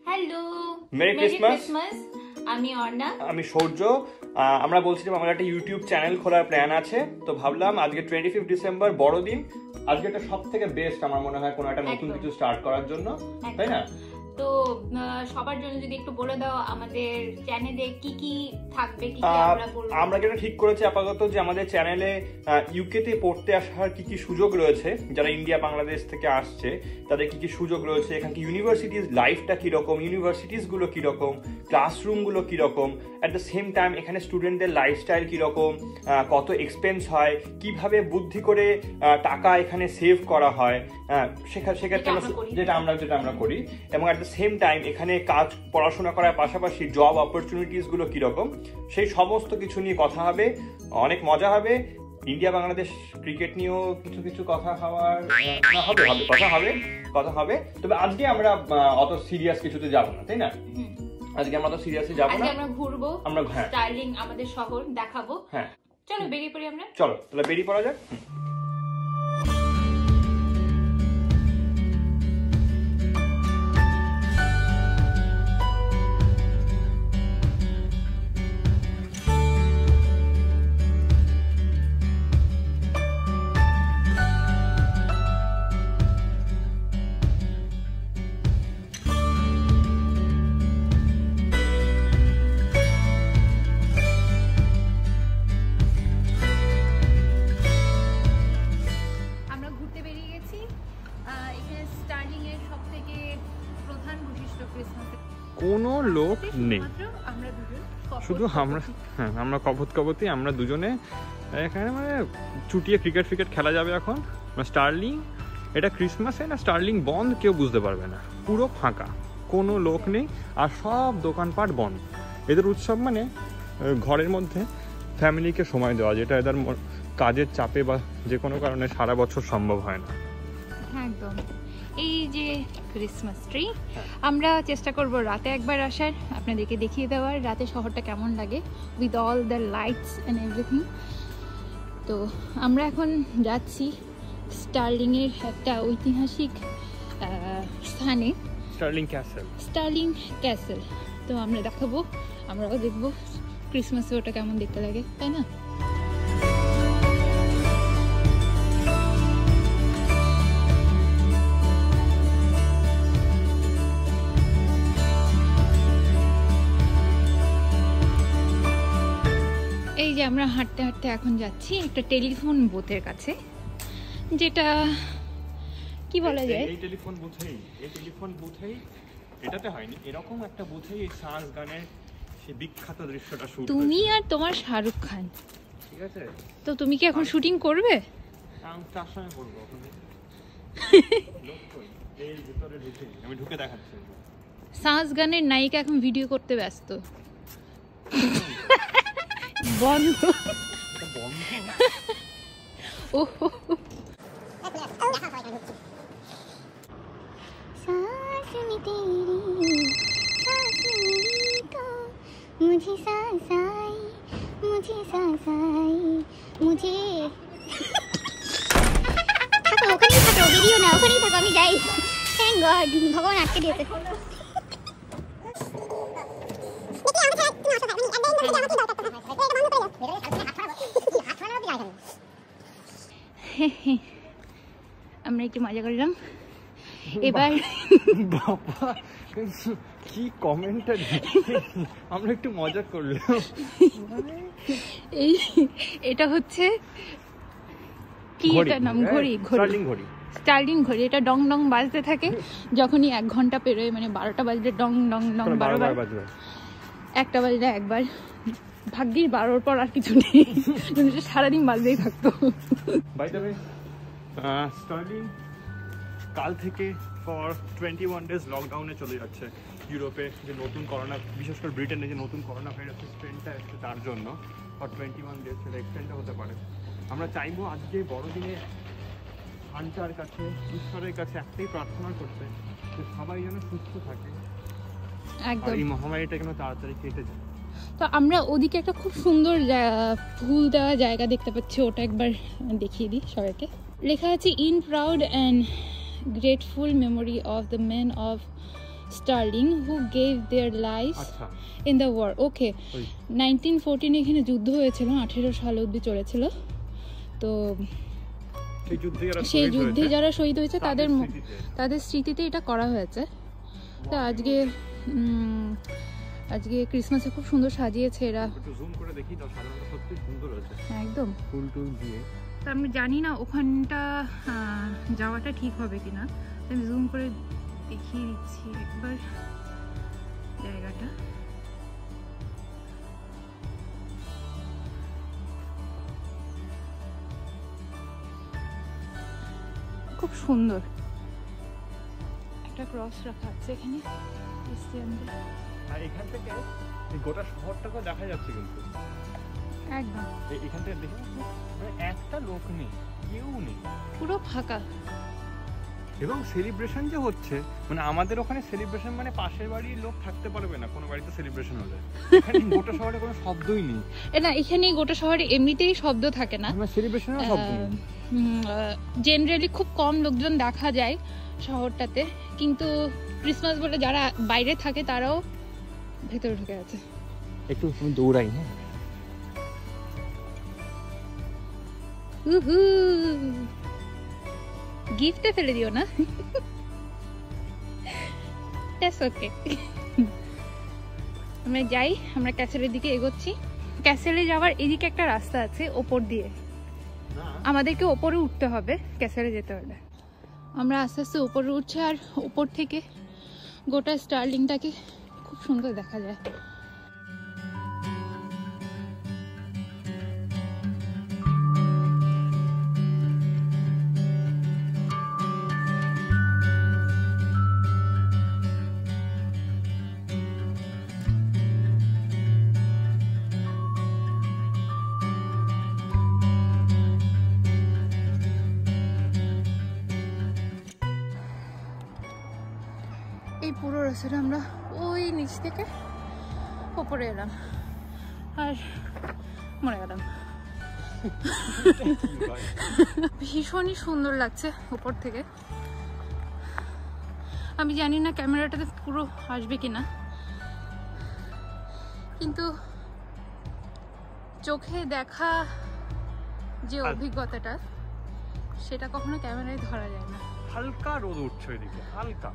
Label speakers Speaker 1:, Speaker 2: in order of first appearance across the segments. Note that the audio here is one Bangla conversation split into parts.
Speaker 1: Hello,
Speaker 2: merry Christmas.
Speaker 1: আমি অর্ণা,
Speaker 2: আমি সূর্য। আমরা বলছিলাম আমার একটা ইউটিউব চ্যানেল খোলার প্ল্যান আছে, তো ভাবলাম আজকে 25 ডিসেম্বর বড়দিন, আজকে একটা সব থেকে বেস্ট আমার মনে হয় কোনো একটা নতুন কিছু স্টার্ট করার জন্য, তাই না?
Speaker 1: তো সবার জন্য যদি একটু বলে দাও আমাদের চ্যানেলে কি কি থাকবে, কি কি আমরা বলবো।
Speaker 2: আমরা যেটা ঠিক করেছি আপাতত যে আমাদের চ্যানেলে ইউকে তে পড়তে আসার কি কি সুযোগ রয়েছে, যারা ইন্ডিয়া বাংলাদেশ থেকে আসছে তাদের কি কি সুযোগ রয়েছে, এখানকার ইউনিভার্সিটিজ লাইফটা কিরকম, ইউনিভার্সিটিস গুলো কিরকম, ক্লাসরুম গুলো কিরকম, অ্যাট দ্য সেম টাইম এখানে স্টুডেন্টদের লাইফস্টাইল কিরকম, কত এক্সপেন্স হয়, কিভাবে বুদ্ধি করে টাকা এখানে সেভ করা হয়, সেক্ষেত্রে যেটা আমরা করি, এবং অ্যাট দ্য সেম টাইম এখানে কাজ পড়াশোনা করার পাশাপাশি জব অপরচুনিটিস গুলো কিরকম, সেই সমস্ত কিছু নিয়ে কথা হবে। অনেক মজা হবে। ইন্ডিয়া বাংলাদেশ ক্রিকেট নিয়েও কিছু কিছু কথা হবে। তবে আজকে আমরা অত সিরিয়াস কিছুতে যাব না, তাই না? আজকে আমরা তো সিরিয়াসলি যাব না,
Speaker 1: আমরা ঘুরবো, স্টাইলিং আমাদের শহর দেখাবো। হ্যাঁ, চলো বেরিয়ে পড়ি আমরা।
Speaker 2: চলো তাহলে বেরিয়ে পড়া যাক। কোনো লোক নেই, শুধু আমরা কপতি আমরা দুজনে এখানে, মানে চুটিয়ে ক্রিকেট খেলা যাবে এখন। স্টার্লিং, এটা ক্রিসমাসে না স্টার্লিং বন্ধ, কেউ বুঝতে পারবে না, পুরো ফাঁকা, কোনো লোক নেই, আর সব দোকানপাট বন্ধ। এদের উৎসব মানে ঘরের মধ্যে ফ্যামিলিকে সময় দেওয়া, যেটা এদের কাজের চাপে বা যে কোনো কারণে সারা বছর সম্ভব হয় না।
Speaker 1: একদম। এই যে ক্রিসমাস ট্রি, আমরা চেষ্টা করব রাতে একবার আসার, আপনাদেরকে দেখিয়ে দেওয়ার রাতে শহরটা কেমন লাগে with all the lights and everything. তো আমরা এখন যাচ্ছি স্টার্লিংয়ের একটা ঐতিহাসিক স্থানে, স্টার্লিং ক্যাসেল। তো আমরা দেখাবো, আমরাও দেখবো ক্রিসমাসে ওটা কেমন দেখতে লাগে, তাই না? এই যে আমরা হাঁটতে হাঁটতে এখন যাচ্ছি একটা টেলিফোন বুথের কাছে, যেটা কি বলা যায়,
Speaker 2: এই টেলিফোন বুথেই এটাতে হয়নি, এরকম একটা বুথেই এই সাজ গানের সেই বিখ্যাত দৃশ্যটা শুট।
Speaker 1: তুমি আর তোমার শাহরুখ খান,
Speaker 2: ঠিক আছে?
Speaker 1: তো তুমি কি এখন শুটিং করবে?
Speaker 2: আমি তার সঙ্গে করব এখন। এই ভিতরে ঢুকে আমি ঢুকে দেখাচ্ছি।
Speaker 1: সাজ গানের নায়িকা এখন ভিডিও করতে ব্যস্ত। বন্ধ ওহো,
Speaker 3: मुझे सासाई मुझे থাকো, ওখানেই থাকো, ভিডিও না, ওখানেই থাকো, আমি যাই। থ্যাংক গড, ভগবান আটকে দিয়েছে।
Speaker 1: আমরা একটু মজা করলাম এবার।
Speaker 2: বাবা কি কমেন্টারি, আমরা একটু মজা করলাম।
Speaker 1: এই এটা হচ্ছে কি, এটার নাম ঘড়ি, স্টার্লিং ঘড়ি। এটা ডং ডং বাজতে থাকে যখনই 1 ঘন্টা পেরোয়, মানে 12টা বাজলে ডং ডং ডং 12 বার, 1টা বাজলে একবার। ভাগ্যিস 12র পর আর কিছু নেই, সারাদিন বাজতেই থাকতো।
Speaker 2: স্টার্লিং কাল থেকে ফর 21 ডেজ লকডাউনে চলে যাচ্ছে ইউরোপে, যে নতুন করোনা, বিশেষ করে ব্রিটেনে যে নতুন করোনা ভাইরাসের স্ট্রেনটা এসছে তার জন্য ফর 21 ডেজ সেটা এক্সটেন্ড হতে পারে। আমরা চাইবো আজকে বড়দিনে আন্টার কাছে, ঈশ্বরের কাছে একটাই প্রার্থনা করতে, যে সবাই যেন সুস্থ থাকে,
Speaker 1: একদম
Speaker 2: এই মহামারীটা যেন তাড়াতাড়ি কেটে যায়।
Speaker 1: তো আমরা ওদিকে একটা খুব সুন্দর ফুল দেওয়া জায়গা দেখতে পাচ্ছি, ওটা একবার দেখিয়ে দিই সবাইকে। লেখা আছে in proud and grateful memory of the men of Stirling who gave their life in the war. Okay, 1914 এখানে যুদ্ধ হয়েছিল, 18 সাল অবধি চলেছিল। তো সেই যুদ্ধে যারা শহীদ হয়েছে তাদের স্মৃতিতে এটা করা হয়েছে। তো আজকে ক্রিসমাসে খুব সুন্দর সাজিয়েছে এরা, একদম ফুল টুল দিয়ে। তো আমি জানি না ওখানটা যাওয়াটা ঠিক হবে কিনা, আমি জুম করে দেখিয়ে দিচ্ছি একবার জায়গাটা। খুব সুন্দর একটা ক্রস রাখা আছে এখানে ক্রিশ্চিয়ানদের।
Speaker 2: আর এখান থেকে এই গোটা শহরটাকে দেখা যাচ্ছে কিন্তু
Speaker 1: একদম।
Speaker 2: এখান থেকে দেখে মানে একটা লোক নেই, কেউ নেই,
Speaker 1: পুরো ফাঁকা।
Speaker 2: এবং সেলিব্রেশন যে হচ্ছে, মানে আমাদের ওখানে সেলিব্রেশন মানে পাশের বাড়ির লোক থাকতে পারবে না কোনো বাড়িতে সেলিব্রেশন হলে, এখানে গোটা শহরে কোনো শব্দই নেই।
Speaker 1: না, এখানে গোটা শহরে এমনিতেই শব্দ থাকে না,
Speaker 2: সেলিব্রেশনের শব্দ নেই।
Speaker 1: জেনারেলি খুব কম লোকজন দেখা যায় শহরটাতে, কিন্তু ক্রিসমাস বলে যারা বাইরে থাকে তারাও ভেতরে ঢুকে আছে।
Speaker 2: একটু আমি দৌড়াই। হ্যাঁ,
Speaker 1: গিফটে ফেলে দিও না। That's okay. আমরা যাই, আমরা ক্যাসেলের দিকে এগোচ্ছি। ক্যাসেলে যাওয়ার এদিকে একটা রাস্তা আছে ওপর দিয়ে, আমাদেরকে ওপরে উঠতে হবে ক্যাসেলে যেতে হলে। আমরা আস্তে আস্তে ওপরে উঠছি, আর ওপর থেকে গোটা স্টার্লিংটাকে খুব সুন্দর দেখা যায়। এই পুরো রাস্তাটা আমরা ওই নিচ থেকে ওপরে এলাম আর মরে গেলাম। ভীষণই সুন্দর লাগছে উপর থেকে। আমি জানি না ক্যামেরাটাতে পুরো আসবে কিনা, কিন্তু চোখে দেখা যে অভিজ্ঞতাটা সেটা কখনো ক্যামেরায় ধরা যায় না।
Speaker 2: হালকা রোদ উঠছে ওইদিকে, হালকা।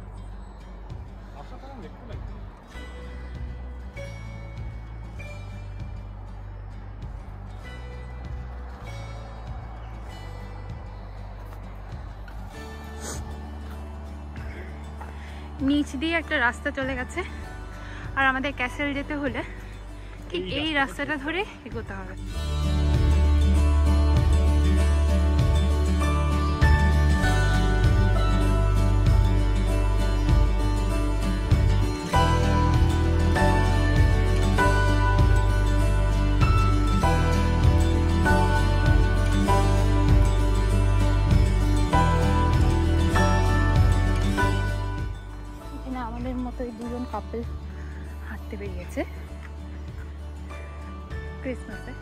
Speaker 1: নিচ দিয়ে একটা রাস্তা চলে গেছে, আর আমাদের ক্যাসেল যেতে হলে ঠিক এই রাস্তাটা ধরে এগোতে হবে। আমাদের মতো এই দুজন কাপল হাঁটতে বেরিয়েছে ক্রিসমাসে।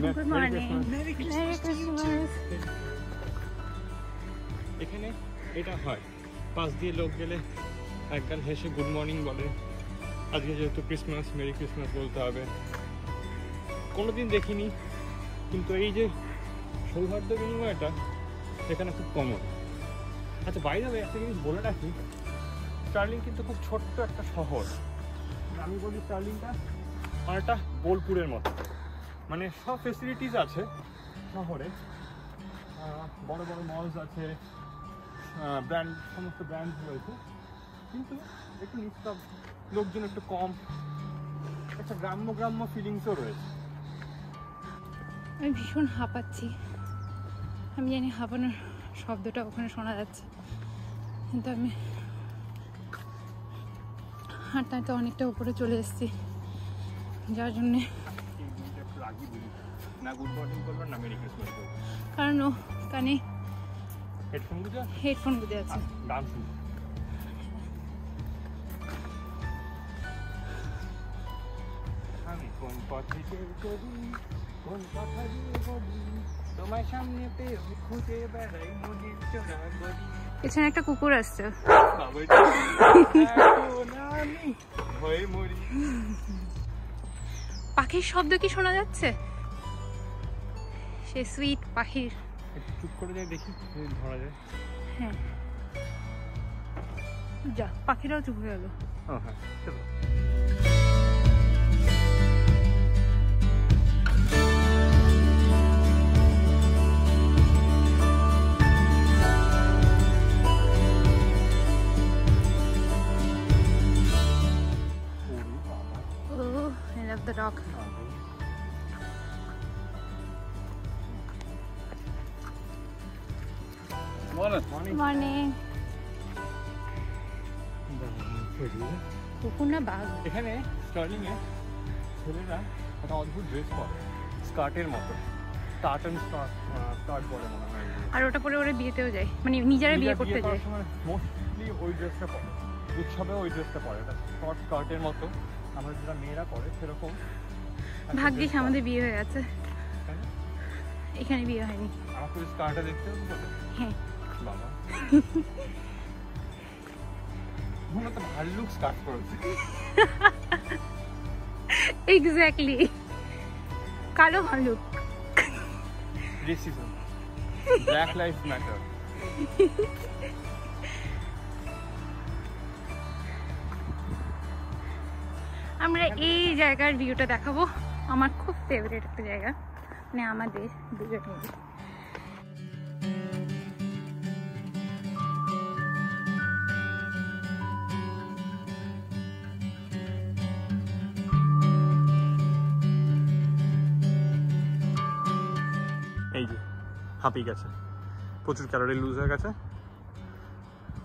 Speaker 1: Good morning, merry Christmas.
Speaker 2: এখানে এটা হয়, পাশ দিয়ে লোক গেলে একগাল হেসে গুড মর্নিং বলে। আজকে যেহেতু ক্রিসমাস, মেরি ক্রিসমাস বলতে হবে। কোনোদিন দেখিনি, কিন্তু এই যে সৌহার্দ্য বিনিময়টা এখানে খুব কমন। আচ্ছা, বাইরে একটা জিনিস বলে রাখি, স্টার্লিং কিন্তু খুব ছোট্ট একটা শহর। আমি বলি স্টার্লিংটা অনেকটা বোলপুরের মতো, মানে সব ফেসিলিটিস আছে শহরে, বড় বড় মলস আছে, ব্র্যান্ড, সমস্ত ব্র্যান্ড রয়েছে, কিন্তু একটু নিস্তব্ধ, লোকজন একটু কম, একটা গ্রাম্য ফিলিংসও রয়েছে।
Speaker 1: আমি ভীষণ হাঁপাচ্ছি, আমি জানি হাঁপানোর শব্দটা ওখানে শোনা যাচ্ছে, কিন্তু আমি হাঁটতে হাঁটতে অনেকটা উপরে চলে এসেছি, যার জন্যে কারণ ও কানে হেডফোন গুঁজে আছে।
Speaker 2: তোমার সামনে পেয়ে খুঁজে বেড়াই মনের চোরা গলি।
Speaker 1: এখানে একটা কুকুর আসছে। পাখির শব্দ কি শোনা যাচ্ছে? সে সুইট পাখির।
Speaker 2: একটু চুপ করে যাই দেখি ধরা যায়।
Speaker 1: হ্যাঁ যা, পাখিরাও চুপ হয়ে গেল।
Speaker 2: ও হ্যাঁ চলো।
Speaker 1: I love the dog. Morning. কুকুর না বাঘ?
Speaker 2: এখানে স্টার্লিং এ ছেলেরা একটা অদ্ভুত ড্রেস পরে, স্কার্টের মতো, স্কার্ট পরে মনে হয়।
Speaker 1: আর ওটা পরে ওরা বিয়েতেও যায়, মানে নিজেরা বিয়ে করতে যায়।
Speaker 2: মোস্টলি ওই ড্রেসটা পরে, উৎসবে ওই ড্রেসটা পরে, এটা শর্ট স্কার্টের মতো। আমরা যেটা মেয়েরা পরে সেরকম।
Speaker 1: ভাগ্যিস আমাদের বিয়ে হয়ে গেছে, এখানে বিয়ে হয়নি।
Speaker 2: আমার তো স্কার্টটা দেখতে হবে।
Speaker 1: হ্যাঁ
Speaker 2: বাবা মনে তো ভাল্লুক স্কার্ট পরেছে।
Speaker 1: এক্স্যাক্টলি, কালো ভাল্লুক।
Speaker 2: Racism, black lives matter.
Speaker 1: আমরা এই জায়গার ভিউটা দেখাবো, আমার খুব ফেভারিট একটা জায়গা, মানে আমাদের দুজনের।
Speaker 2: এই যে হাঁপিয়ে গেছে, প্রচুর ক্যালোরি লুজ হয়ে গেছে,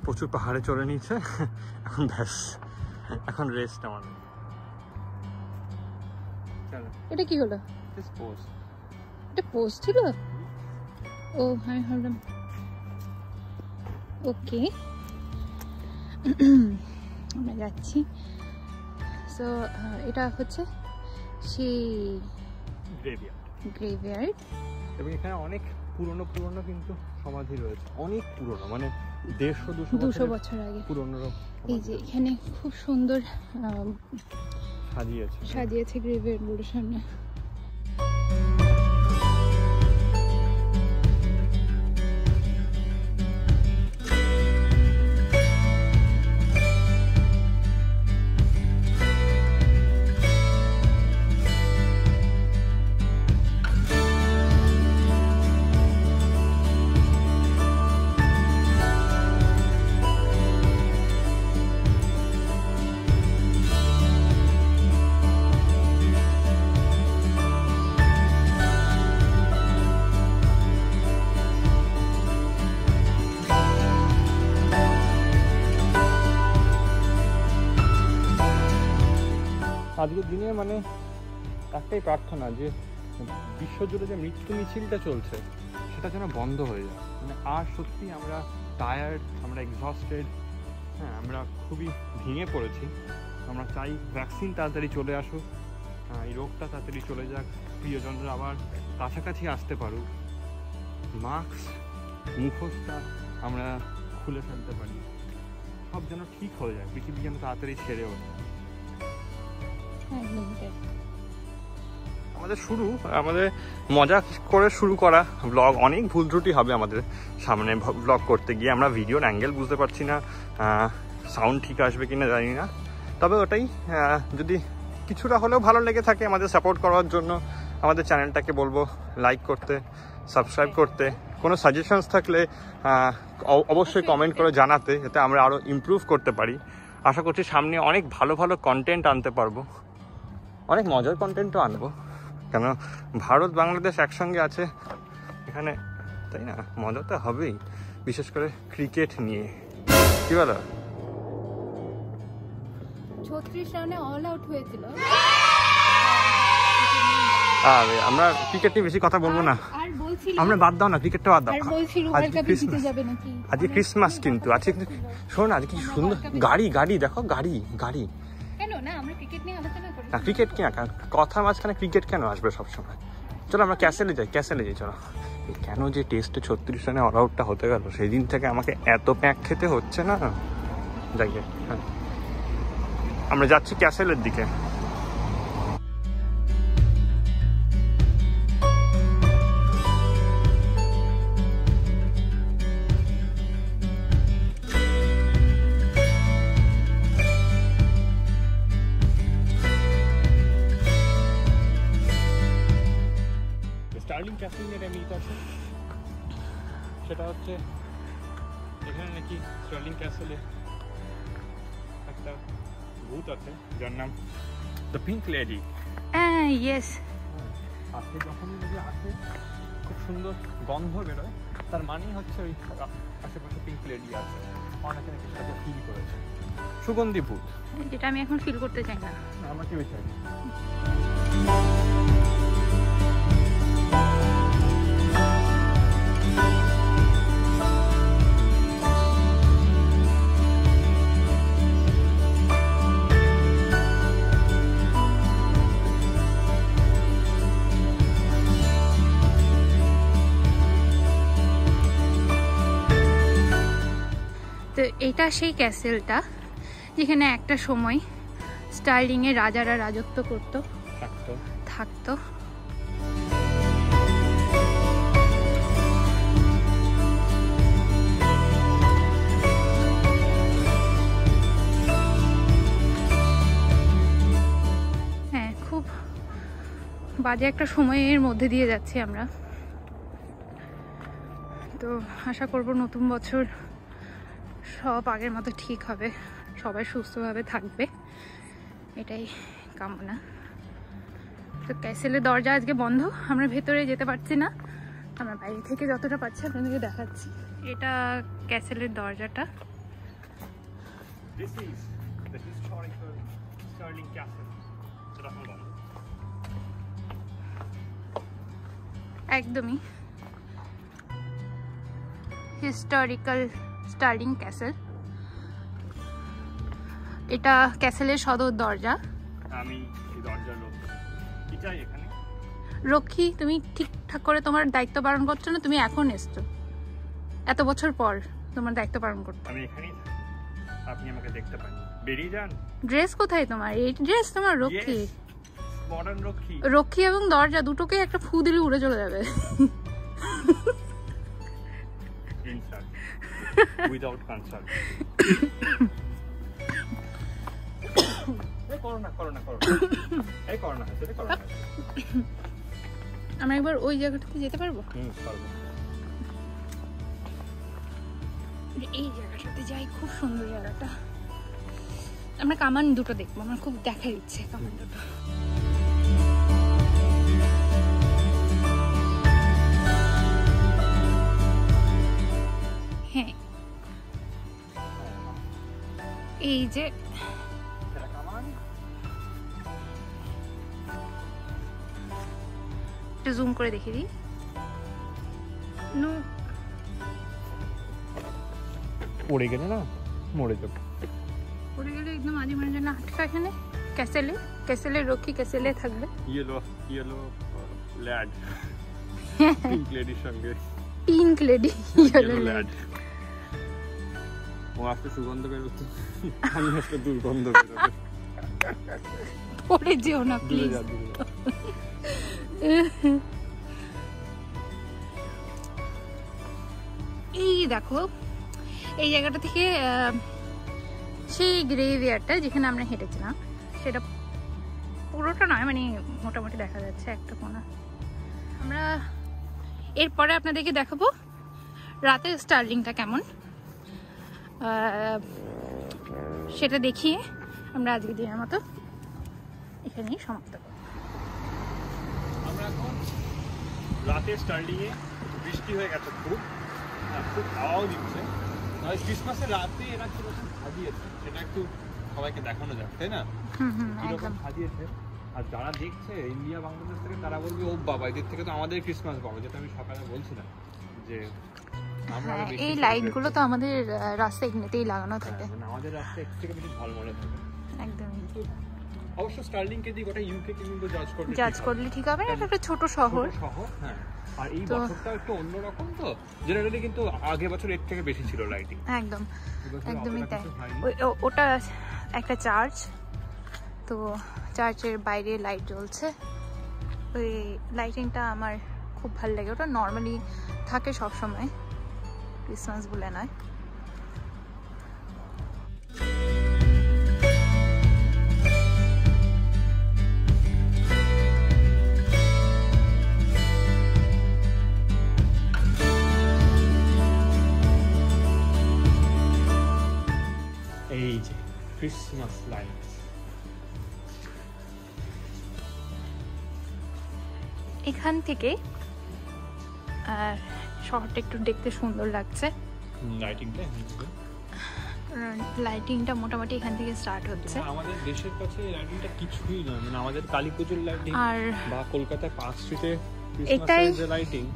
Speaker 2: প্রচুর পাহাড়ে চড়ে নিয়েছে, এখন ব্যাস, এখন রেস্ট আমার।
Speaker 1: এটা কি হলো? এটা পোস্ট ছিল? ও আমি ভাবলাম ওকে। আমরা যাচ্ছি। সো এটা হচ্ছে সেই গ্রেভইয়ার্ড,
Speaker 2: এবং এখানে অনেক পুরনো কিন্তু সমাধি রয়েছে, অনেক পুরনো, মানে 150-200
Speaker 1: বছর আগে
Speaker 2: পুরনো।
Speaker 1: এই যে এখানে খুব সুন্দর সাজিয়েছে গ্রেভইয়ার্ডগুলোর সামনে।
Speaker 2: আজকের দিনে মানে একটাই প্রার্থনা যে বিশ্বজুড়ে যে মৃত্যু মিছিলটা চলছে সেটা যেন বন্ধ হয়ে যায়। মানে আর সত্যি আমরা টায়ার্ড, আমরা এক্সস্টেড, হ্যাঁ আমরা খুবই ভেঙে পড়েছি। আমরা চাই ভ্যাকসিন তাড়াতাড়ি চলে আসুক, এই রোগটা তাড়াতাড়ি চলে যাক, প্রিয়জনরা আবার কাছাকাছি আসতে পারুক, মাস্ক মুখোশটা আমরা খুলে ফেলতে পারি, সব যেন ঠিক হয়ে যায়, পৃথিবী যেন তাড়াতাড়ি ছেড়ে ওঠে। আমাদের মজা করে শুরু করা ব্লগ, অনেক ভুল ত্রুটি হবে আমাদের সামনে ব্লগ করতে গিয়ে। আমরা ভিডিওর অ্যাঙ্গেল বুঝতে পারছি না, সাউন্ড ঠিক আসবে কিনা জানি না, তবে ওটাই যদি কিছুটা হলেও ভালো লেগে থাকে আমাদের সাপোর্ট করার জন্য আমাদের চ্যানেলটাকে বলবো লাইক করতে, সাবস্ক্রাইব করতে, কোনো সাজেশনস থাকলে অবশ্যই কমেন্ট করে জানাতে, যাতে আমরা আরও ইমপ্রুভ করতে পারি। আশা করছি সামনে অনেক ভালো ভালো কন্টেন্ট আনতে পারবো, অনেক মজার কন্টেন্টও আনবো, কেন ভারত বাংলাদেশ একসঙ্গে আছে এখানে, তাই না? মজা তো হবেই, বিশেষ করে ক্রিকেট নিয়ে। কি বলো?
Speaker 1: 36 রানে অল আউট হয়েছিল।
Speaker 2: আমরা ক্রিকেট নিয়ে বেশি কথা বলবো না, আমরা বাদ দাও না, ক্রিকেটটা বাদ দাও। আজকে ক্রিসমাস, কিন্তু আজকে শোন আজকে কি সুন্দর গাড়ি দেখো, গাড়ি
Speaker 1: কেন না আমরা ক্রিকেট নিয়ে আলোচনা করি?
Speaker 2: না ক্রিকেট কি না, কথা মাঝখানে ক্রিকেট কেন আসবে সবসময়? চলো আমরা ক্যাসেলে যাই চলো। কেন যে টেস্টে 36 রানে অল আউটটা হতে গেল, সেই দিন থেকে আমাকে এত প্যাক খেতে হচ্ছে না। যাই হ্যাঁ, আমরা যাচ্ছি ক্যাসেলের দিকে। স্টার্লিং ক্যাসেল যেটা মিথ আছে সেটা হচ্ছে এখানে নাকি স্টার্লিং ক্যাসেলে একটা ভূত আছে যার নাম দ্য পিঙ্ক লেডি।
Speaker 1: ইয়েস।
Speaker 2: আপনি যখনই যদি আসে খুব সুন্দর গন্ধ বেরোয়, তার মানেই হচ্ছে ওই আশেপাশে পিঙ্ক লেডি আছে। অনেকে নাকি সেটাকে ফিল করেছে, সুগন্ধি ভূত,
Speaker 1: যেটা আমি এখন ফিল করতে চাই না।
Speaker 2: আমার কি চাই।
Speaker 1: তো এটা সেই ক্যাসেলটা যেখানে একটা সময় স্টার্লিংয়ে রাজারা রাজত্ব করতো, থাকতো। হ্যাঁ, খুব বাজে একটা সময়ের মধ্যে দিয়ে যাচ্ছি আমরা। তো আশা করব নতুন বছর সব আগের মতো ঠিক হবে, সবাই সুস্থভাবে থাকবে, এটাই কামনা। তো ক্যাসেলের দরজা আজকে বন্ধ, আমরা ভেতরে যেতে পারছি না, আমরা বাইরে থেকে যতটা পাচ্ছি আপনাদেরকে দেখাচ্ছি। এটা ক্যাসেলের দরজাটা। একদমই হিস্টোরিক্যাল স্টার্লিং ক্যাসেল। এটা ক্যাসেলের সদর দরজা।
Speaker 2: আমি এই দরজার কি চাই এখানে
Speaker 1: রক্ষী, তুমি ঠিকঠাক করে তোমার দায়িত্ব পালন করছো না। তুমি এখন এসছো এত বছর পর তোমার দায়িত্ব পালন করতে।
Speaker 2: আমি এখানেই, আপনি আমাকে দেখতে পান, বেরিয়ে যান।
Speaker 1: ড্রেস কোথায় তোমার? এই ড্রেস তোমার রক্ষী?
Speaker 2: মডার্ন রক্ষী।
Speaker 1: রক্ষী এবং দরজা দুটোকে একটা ফু দিলে উড়ে চলে যাবে।
Speaker 2: Insult. Without consult.
Speaker 1: আমরা একবার ওই জায়গাটাতে যেতে পারবো?
Speaker 2: পারবো।
Speaker 1: এই জায়গাটাতে যাই, খুব সুন্দর জায়গাটা। আমরা কামান দুটো দেখবো, আমার খুব দেখার ইচ্ছে কামান দুটো। হ্যাঁ, এই যে একটু জুম করে দেখিয়ে দিই।
Speaker 2: পড়ে গেলে না মরে যাবে।
Speaker 1: পড়ে গেলে একদম আজে মানে না আটকা। এখানে ক্যাসেলের রক্ষী ক্যাসেলে থাকবে।
Speaker 2: ইয়েলো ল্যাড পিঙ্ক লেডির সঙ্গে।
Speaker 1: Pink lady yellow lad.
Speaker 2: ও আজকে সুগন্ধ বেরোচ্ছে, আমি আজকে দুর্গন্ধ বেরোবে।
Speaker 1: পড়ে যেও না প্লিজ। এই দেখো, এই জায়গাটা থেকে সেই গ্রেভিয়ারটা যেখানে আমরা হেঁটেছিলাম সেটা পুরোটা নয়, মানে মোটামুটি দেখা যাচ্ছে একটা কোণা। আমরা এরপরে আপনাদেরকে দেখাবো রাতের স্টার্লিংটা কেমন, সেটা দেখিয়ে আমরা আজকের দিনের মতো এখানেই সমাপ্ত করব।
Speaker 2: আমরা এখন রাতের স্টার্লিংয়ে, বৃষ্টি হয়ে গেছে, খুব হাওয়াও দিচ্ছে। ক্রিসমাসের রাতে এরা কিরকম সাজিয়েছে সেটা একটু সবাইকে দেখানো যাক, তাই না? কিরকম সাজিয়েছে। আর যারা দেখছে ইন্ডিয়া বাংলাদেশ থেকে তারা বলবে ও বাবা এদের থেকে তো আমাদের ক্রিসমাস বড়, যেটা আমি সকালে বলছিলাম যে
Speaker 1: এই লাইট গুলো তো আমাদের রাস্তায় এমনিতেই লাগানো থাকে,
Speaker 2: আমাদের রাস্তায় এর থেকে বেশি ঝলমলে থাকে।
Speaker 1: একদমই।
Speaker 2: অবশ্য স্টার্লিং কে দিয়ে গোটা ইউকে কিন্তু
Speaker 1: জাজ করলে ঠিক হবে না, এটা একটা ছোট শহর।
Speaker 2: হ্যাঁ, আর এই বছরটা একটু অন্যরকম, তো জেনারেলি কিন্তু আগের বছর এর থেকে বেশি ছিল লাইটিং।
Speaker 1: একদম, একদমই তাই। ওটা একটা চার্চ, তো চার্চের বাইরে লাইট জ্বলছে, ওই লাইটিংটা আমার খুব ভালো লাগে। ওটা নর্মালি থাকে সব সময়, ক্রিসমাস বলে নয়।
Speaker 2: এই যে ক্রিসমাস লাইটস,
Speaker 1: এখান থেকে শহরটা একটু দেখতে সুন্দর লাগছে। লাইটিংটা মোটামুটি এখান থেকে স্টার্ট হচ্ছে।
Speaker 2: আমাদের দেশের কাছে লাইটিংটা কিছুই নয়, মানে আমাদের কালীপুজোর লাইটিং
Speaker 1: আর
Speaker 2: বা কলকাতার পার্ক স্ট্রিটে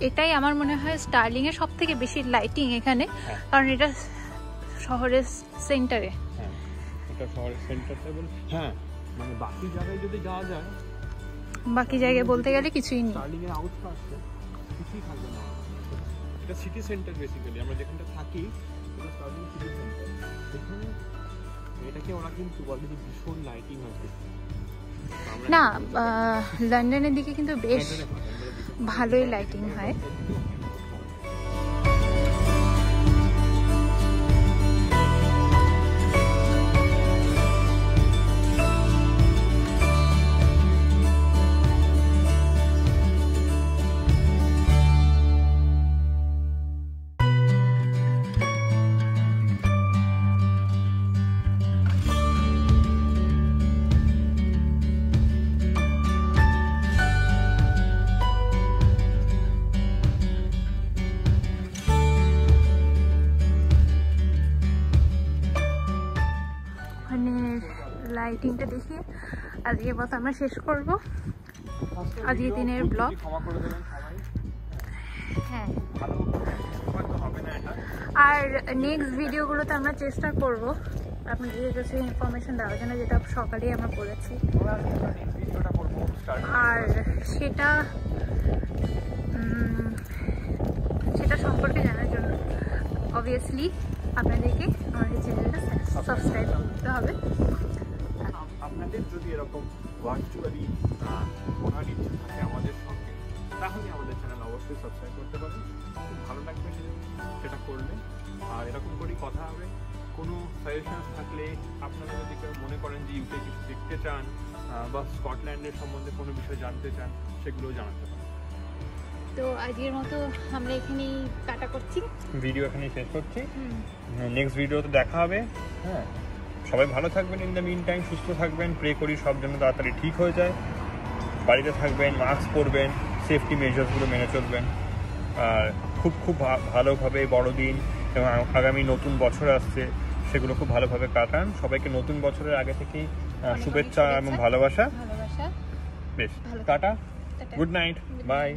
Speaker 1: এটাই আমার মনে হয় স্টার্লিং এর সব থেকে বেশি লাইটিং এখানে, কারণ এটা শহরের সেন্টারে।
Speaker 2: হ্যাঁ, এটা শহরের সেন্টারটা বলে, হ্যাঁ মানে বাকি জায়গায় যদি যাওয়া যায়,
Speaker 1: বাকি জায়গায় বলতে গেলে কিছুই নেই।
Speaker 2: স্টার্লিং এর আউটস্কার্টসে কিছুই থাকবে না। এটা সিটি সেন্টার বেসিক্যালি, আমরা যেখানটা থাকি এটা স্টার্লিং সিটি সেন্টার। এখানে এটাকে ওরা কিন্তু অলরেডি ভীষণ লাইটিং আছে
Speaker 1: না, লন্ডনের দিকে কিন্তু বেশ ভালোই লাইটিং হয়। লাইটিংটা দেখিয়ে আজকের মতো আমরা শেষ করব আজকের দিনের ব্লগ। হ্যাঁ, আর নেক্সট ভিডিওগুলোতে আমরা চেষ্টা করব আপনাদের কাছে ইনফরমেশন দেওয়ার জন্য, যেটা সকালেই আমরা বলেছি, আর সেটা সম্পর্কে জানার জন্য অবভিয়াসলি আপনাদেরকে আমাদের চ্যানেলটা সাবস্ক্রাইব করতে হবে।
Speaker 2: আপনাদের যদি এরকম ভার্চুয়ালি ওনার ইচ্ছে থাকে আমাদের সঙ্গে, তাহলে আমাদের চ্যানেল অবশ্যই সাবস্ক্রাইব করতে পারেন। খুব ভালো লাগবে সেটা করলে, আর এরকম করেই কথা হবে। কোনো সাজেশন থাকলে, আপনারা যদি কেউ মনে করেন যে ইউকে কিছু দেখতে চান বা স্কটল্যান্ডের সম্বন্ধে কোনো বিষয় জানতে চান, সেগুলোও জানাতে পারেন।
Speaker 1: তো আজকের মতো আমরা এখানেই কাটা করছি,
Speaker 2: ভিডিও এখানেই শেষ করছি। নেক্সট ভিডিওতে দেখা হবে। হ্যাঁ, সবাই ভালো থাকবেন। ইন দ্য মিন টাইম সুস্থ থাকবেন। প্রে করি সব জন্য তাড়াতাড়ি ঠিক হয়ে যায়। বাড়িতে থাকবেন, মাস্ক পরবেন, সেফটি মেজার্সগুলো মেনে চলবেন। আর খুব ভালোভাবে বড়দিন এবং আগামী নতুন বছর আসছে, সেগুলো খুব ভালোভাবে কাটান। সবাইকে নতুন বছরের আগে থেকেই শুভেচ্ছা এবং ভালোবাসা। বেশ, টাটা, গুড নাইট, বাই।